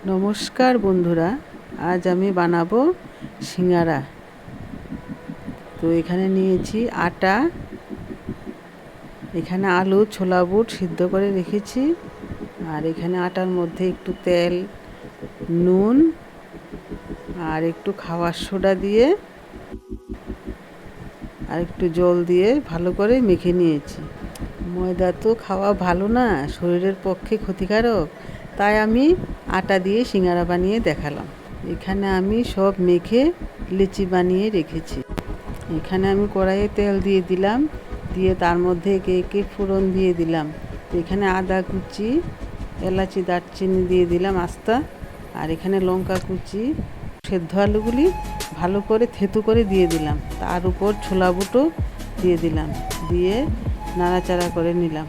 নমস্কার বন্ধুরা, আজ আমি বানাবো সিঙ্গারা। তো এখানে নিয়েছি আটা, এখানে আলু ছোলা বুট সিদ্ধ করে রেখেছি, আর এখানে আটার মধ্যে একটু তেল, নুন আর একটু খাবার সোডা দিয়ে আর একটু জল দিয়ে ভালো করে মেখে নিয়েছি। ময়দা তো খাওয়া ভালো না, শরীরের পক্ষে ক্ষতিকারক, তাই আমি আটা দিয়ে সিঙ্গারা বানিয়ে দেখালাম। এখানে আমি সব মেখে লিচি বানিয়ে রেখেছি। এখানে আমি কড়াইয়ে তেল দিয়ে দিলাম, দিয়ে তার মধ্যে একে একে ফোড়ন দিয়ে দিলাম। তো এখানে আদা কুচি, এলাচি, দারচিনি দিয়ে দিলাম আস্তা, আর এখানে লঙ্কা কুচি, সেদ্ধ আলুগুলি ভালো করে থেতু করে দিয়ে দিলাম। তার উপর ছোলা বুটও দিয়ে দিলাম, দিয়ে নাড়াচাড়া করে নিলাম।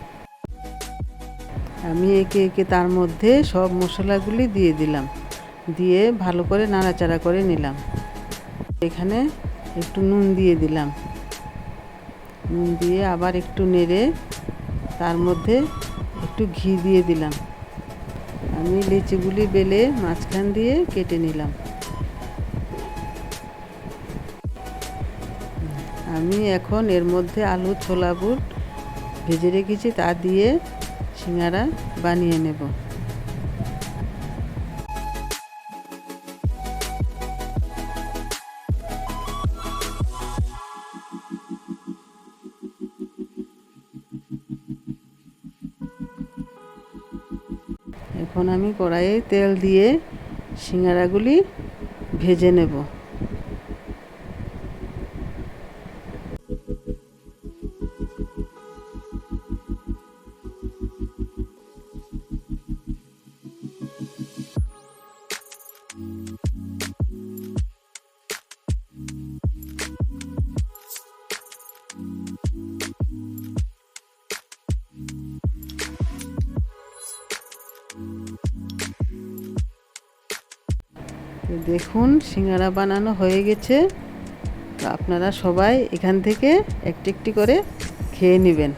আমি একে একে তার মধ্যে সব মশলাগুলি দিয়ে দিলাম, দিয়ে ভালো করে নাড়াচাড়া করে নিলাম। এখানে একটু নুন দিয়ে দিলাম, নুন দিয়ে আবার একটু নেড়ে তার মধ্যে একটু ঘি দিয়ে দিলাম। আমি লিচিগুলি বেলে মাঝখান দিয়ে কেটে নিলাম। আমি এখন এর মধ্যে আলু ছোলা বুট ভেজে রেখেছি তা দিয়ে সিঙ্গারা বানিয়ে নেব। এখন আমি কড়াইয়ে তেল দিয়ে সিঙ্গারাগুলি ভেজে নেব। তো দেখুন সিঙ্গারা বানানো হয়ে গেছে। তো আপনারা সবাই এখান থেকে একটি একটি করে খেয়ে নেবেন।